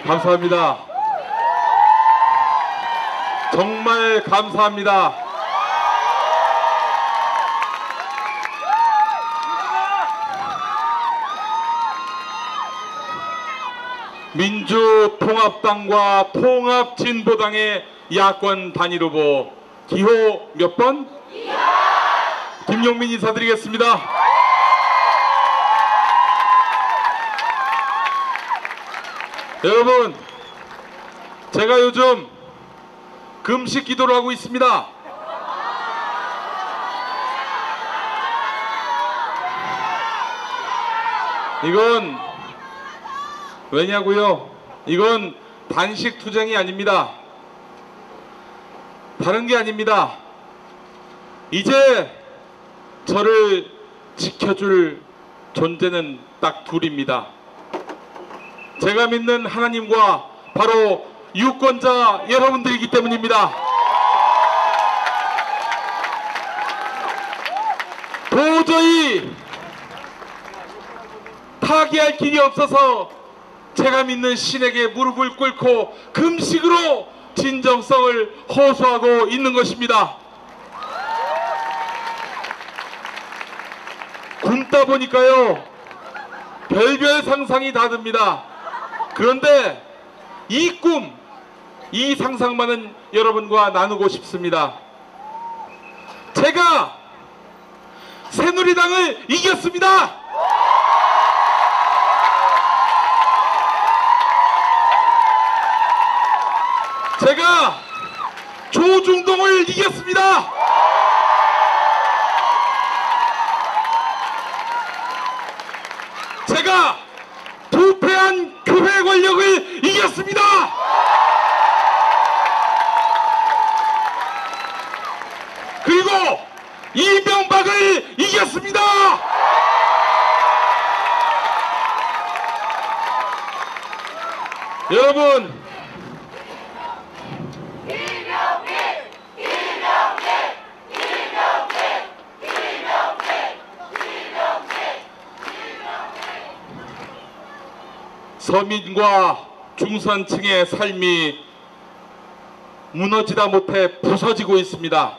감사합니다. 정말 감사합니다. 민주통합당과 통합진보당의 야권 단일 후보 기호 몇 번? 김용민 인사드리겠습니다. 여러분, 제가 요즘 금식 기도를 하고 있습니다. 이건 왜냐고요? 이건 단식 투쟁이 아닙니다. 다른 게 아닙니다. 이제 저를 지켜줄 존재는 딱 둘입니다. 제가 믿는 하나님과 바로 유권자 여러분들이기 때문입니다. 도저히 타개할 길이 없어서 제가 믿는 신에게 무릎을 꿇고 금식으로 진정성을 호소하고 있는 것입니다. 굶다 보니까요, 별별 상상이 다 듭니다. 그런데 이 꿈, 이 상상만은 여러분과 나누고 싶습니다. 제가 새누리당을 이겼습니다. 제가 조중동을 이겼습니다. 제가 부패한 교회 권력을 이겼습니다. 그리고 이명박을 이겼습니다. 여러분, 서민과 중산층의 삶이 무너지다 못해 부서지고 있습니다.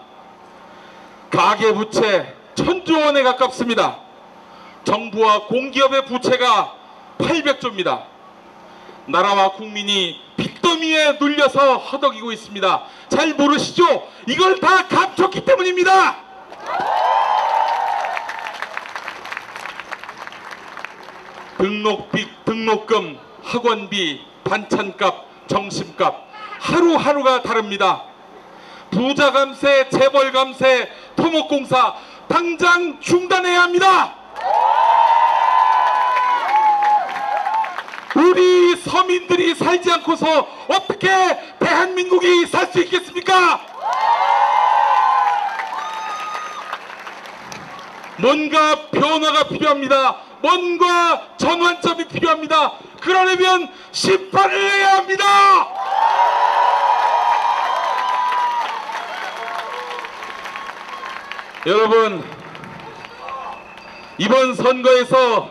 가계부채 1000조 원에 가깝습니다. 정부와 공기업의 부채가 800조입니다. 나라와 국민이 빚더미에 눌려서 허덕이고 있습니다. 잘 모르시죠? 이걸 다 감췄기 때문입니다. 등록금, 학원비, 반찬값, 점심값 하루하루가 다릅니다. 부자 감세, 재벌 감세, 토목공사 당장 중단해야 합니다. 우리 서민들이 살지 않고서 어떻게 대한민국이 살 수 있겠습니까? 뭔가 변화가 필요합니다. 뭔가 전환점이 필요합니다. 그러려면 심판을 해야 합니다. 여러분, 이번 선거에서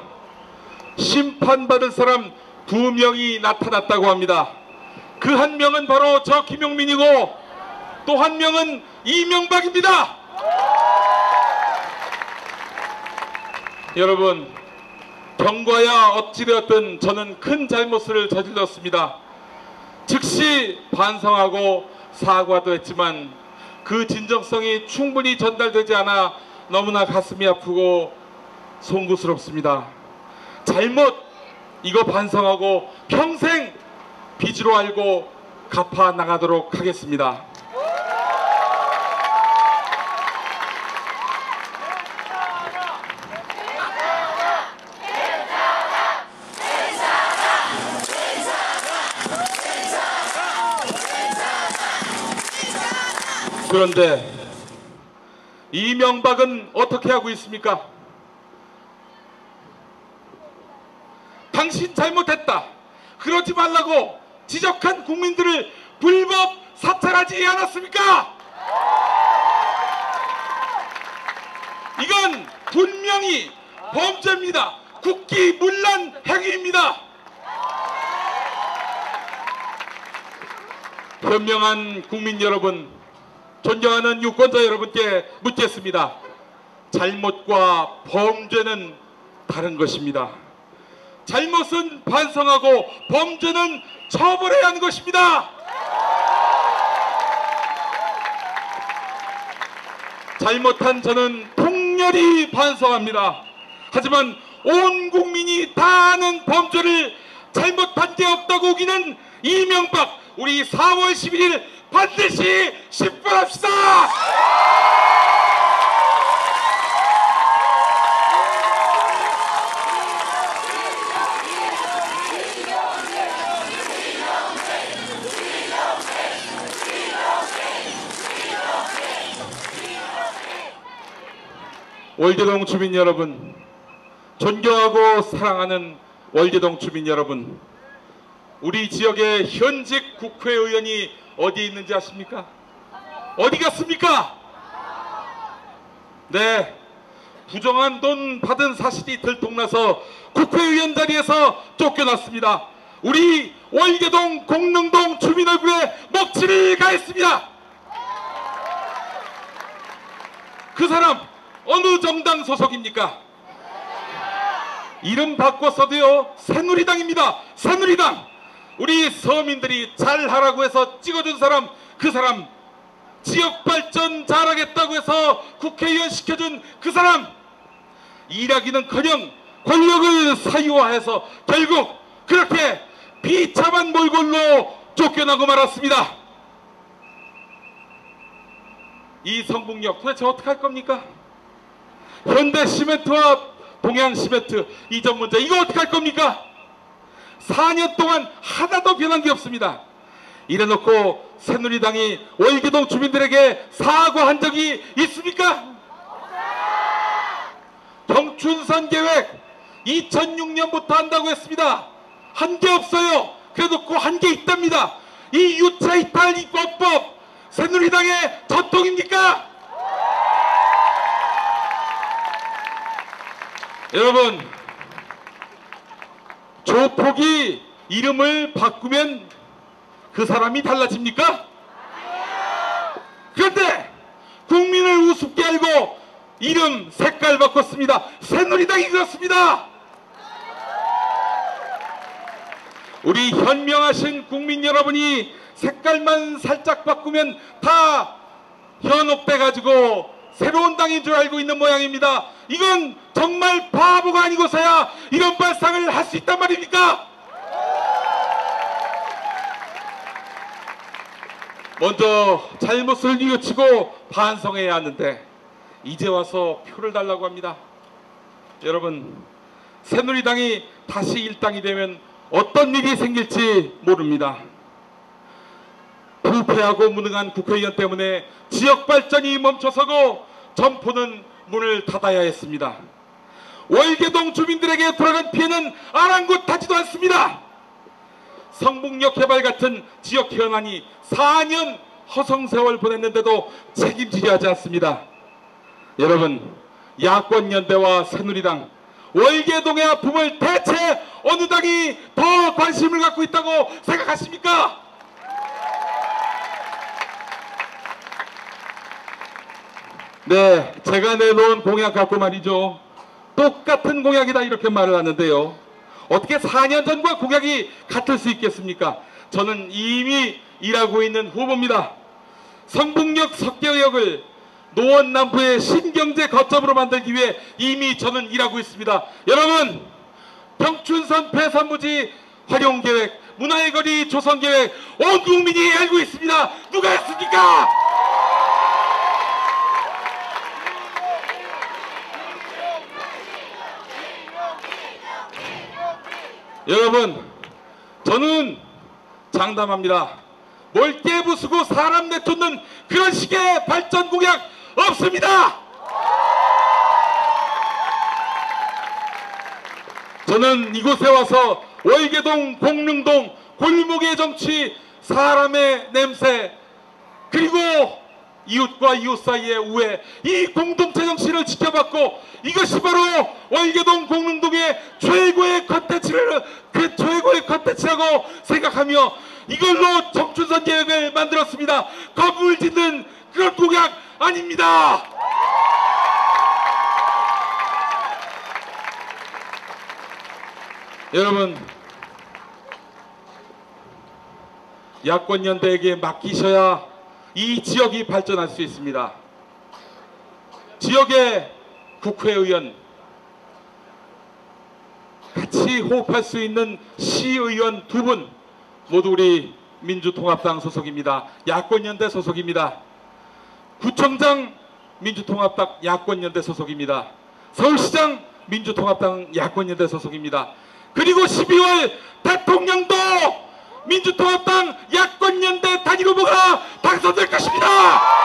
심판받을 사람 2명이 나타났다고 합니다. 그 한 명은 바로 저 김용민이고 또 한 명은 이명박입니다. 여러분, 경과야 어찌되었든 저는 큰 잘못을 저질렀습니다. 즉시 반성하고 사과도 했지만 그 진정성이 충분히 전달되지 않아 너무나 가슴이 아프고 송구스럽습니다. 잘못, 이거 반성하고 평생 빚으로 알고 갚아 나가도록 하겠습니다. 그런데 이명박은 어떻게 하고 있습니까? 당신 잘못했다, 그러지 말라고 지적한 국민들을 불법 사찰하지 않았습니까? 이건 분명히 범죄입니다. 국기문란 행위입니다. 현명한 국민 여러분, 존경하는 유권자 여러분께 묻겠습니다. 잘못과 범죄는 다른 것입니다. 잘못은 반성하고 범죄는 처벌해야 하는 것입니다. 잘못한 저는 통렬히 반성합니다. 하지만 온 국민이 다 아는 범죄를 잘못한 게 없다고 우기는 이명박, 우리 4월 11일 반드시 심판합시다. 월계동 주민 여러분, 존경하고 사랑하는 월계동 주민 여러분, 우리 지역의 현직 국회의원이 어디 있는지 아십니까? 어디 갔습니까? 네, 부정한 돈 받은 사실이 들통나서 국회의원 자리에서 쫓겨났습니다. 우리 월계동 공릉동 주민 얼굴에 먹칠을 가했습니다. 그 사람 어느 정당 소속입니까? 이름 바꿨어도요, 새누리당입니다. 새누리당. 우리 서민들이 잘하라고 해서 찍어준 사람, 그 사람, 지역발전 잘하겠다고 해서 국회의원 시켜준 그 사람, 일하기는커녕 권력을 사유화해서 결국 그렇게 비참한 몰골로 쫓겨나고 말았습니다. 이 성북역 도대체 어떻게 할 겁니까? 현대시멘트와 동양시멘트 이전 문제, 이거 어떻게 할 겁니까? 4년 동안 하나도 변한 게 없습니다. 이래놓고 새누리당이 월계동 주민들에게 사과한 적이 있습니까? 경춘선 계획 2006년부터 한다고 했습니다. 한 게 없어요. 그래놓고 한 게 있답니다. 이 유체 이탈 입법법 새누리당의 전통입니까? 여러분, 조폭이 이름을 바꾸면 그 사람이 달라집니까? 그런데 국민을 우습게 알고 이름 색깔 바꿨습니다. 새누리당이 그렇습니다. 우리 현명하신 국민 여러분이 색깔만 살짝 바꾸면 다 현혹돼 가지고 새로운 당인 줄 알고 있는 모양입니다. 이건 정말 바보가 아니고서야 이런 발상을 할 수 있단 말입니까? 먼저 잘못을 뉘우치고 반성해야 하는데 이제 와서 표를 달라고 합니다. 여러분, 새누리당이 다시 일당이 되면 어떤 일이 생길지 모릅니다. 부패하고 무능한 국회의원 때문에 지역 발전이 멈춰서고 점포는 문을 닫아야 했습니다. 월계동 주민들에게 돌아간 피해는 아랑곳하지도 않습니다. 성북역 개발 같은 지역 현안이 4년 허송세월 보냈는데도 책임지려 하지 않습니다. 여러분, 야권연대와 새누리당, 월계동의 아픔을 대체 어느 당이 더 관심을 갖고 있다고 생각하십니까? 네, 제가 내놓은 공약 갖고 말이죠. 똑같은 공약이다 이렇게 말을 하는데요. 어떻게 4년 전과 공약이 같을 수 있겠습니까? 저는 이미 일하고 있는 후보입니다. 성북역 석계역을 노원 남부의 신경제 거점으로 만들기 위해 이미 저는 일하고 있습니다. 여러분, 경춘선 폐산부지 활용계획, 문화의 거리 조성계획 온 국민이 알고 있습니다. 누가 했습니까? 여러분, 저는 장담합니다. 뭘 깨부수고 사람 내쫓는 그런 식의 발전 공약 없습니다. 저는 이곳에 와서 월계동, 공릉동, 골목의 정치, 사람의 냄새, 그리고 이웃과 이웃 사이의 우애, 이 공동체 정치를 지켜봤고 이것이 바로 월계동 공릉동의 최고의 컨텐츠라고 생각하며 이걸로 청춘선 계획을 만들었습니다. 건물 짓는 그런 공약 아닙니다. 여러분, 야권연대에게 맡기셔야 이 지역이 발전할 수 있습니다. 지역의 국회의원, 같이 호흡할 수 있는 시의원 2분 모두 우리 민주통합당 소속입니다. 야권연대 소속입니다. 구청장 민주통합당 야권연대 소속입니다. 서울시장 민주통합당 야권연대 소속입니다. 그리고 12월 대통령도 민주통합당 야권연대 단일 후보가 당선될 것입니다.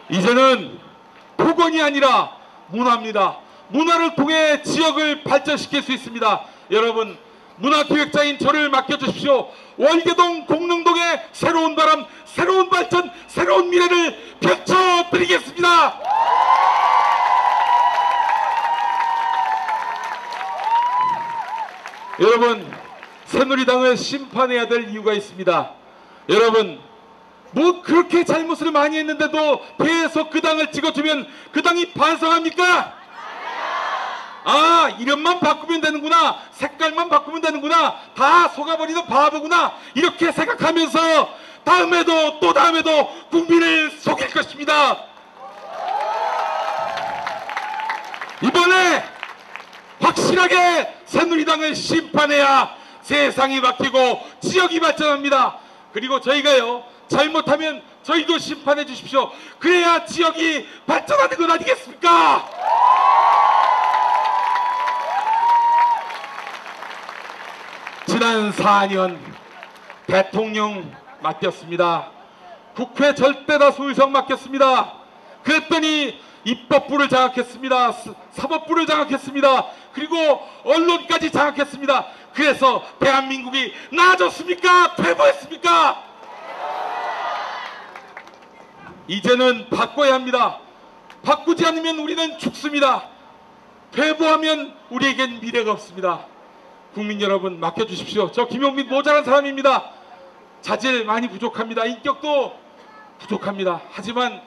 이제는 폭언이 아니라 문화입니다. 문화를 통해 지역을 발전시킬 수 있습니다. 여러분, 문화기획자인 저를 맡겨주십시오. 월계동 공릉동의 새로운 바람, 새로운 발전, 새로운 미래를 펼쳐드리겠습니다. 여러분, 새누리당을 심판해야 될 이유가 있습니다. 여러분, 뭐 그렇게 잘못을 많이 했는데도 계속 그 당을 찍어주면 그 당이 반성합니까? 아, 이름만 바꾸면 되는구나, 색깔만 바꾸면 되는구나, 다 속아버리는 바보구나, 이렇게 생각하면서 다음에도 또 다음에도 국민을 속일 것입니다. 이번에 확실하게 새누리당을 심판해야 세상이 바뀌고 지역이 발전합니다. 그리고 저희가요, 잘못하면 저희도 심판해 주십시오. 그래야 지역이 발전하는 건 아니겠습니까? 지난 4년 대통령 맡겼습니다. 국회 절대다수 의석 맡겼습니다. 그랬더니 입법부를 장악했습니다. 사법부를 장악했습니다. 그리고 언론까지 장악했습니다. 그래서 대한민국이 나아졌습니까? 퇴보했습니까? 이제는 바꿔야 합니다. 바꾸지 않으면 우리는 죽습니다. 퇴보하면 우리에겐 미래가 없습니다. 국민 여러분, 맡겨주십시오. 저 김용민 모자란 사람입니다. 자질 많이 부족합니다. 인격도 부족합니다. 하지만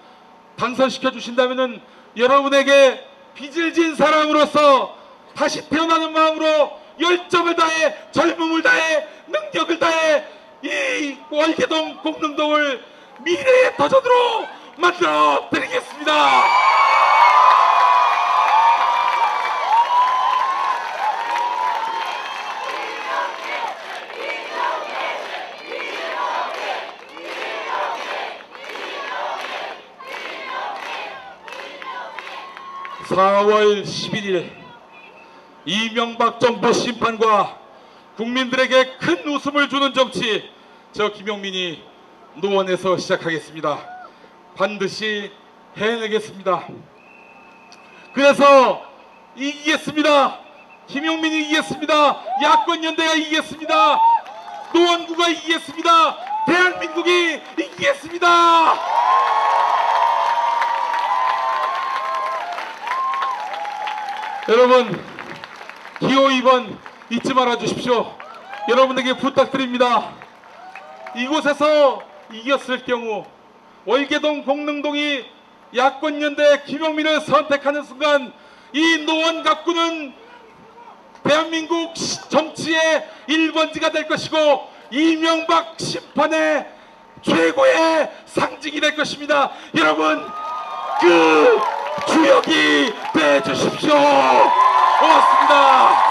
당선시켜 주신다면은 여러분에게 빚을 진 사람으로서 다시 태어나는 마음으로 열정을 다해, 젊음을 다해, 능력을 다해 이 월계동 공릉동을 미래의 도전으로 만들어 드리겠습니다. (4월 11일) 이명박 정부 심판과 국민들에게 큰 웃음을 주는 정치, 저 김용민이 노원에서 시작하겠습니다. 반드시 해내겠습니다. 그래서 이기겠습니다. 김용민이 이기겠습니다. 야권연대가 이기겠습니다. 노원구가 이기겠습니다. 대한민국이 이기겠습니다. 여러분, 기호 2번 잊지 말아 주십시오. 여러분에게 부탁드립니다. 이곳에서 이겼을 경우 월계동 공릉동이 야권연대 김용민을 선택하는 순간 이 노원 갑구는 대한민국 정치의 1번지가 될 것이고 이명박 심판의 최고의 상징이 될 것입니다. 여러분, 그 주역이 되주십시오. 고맙습니다.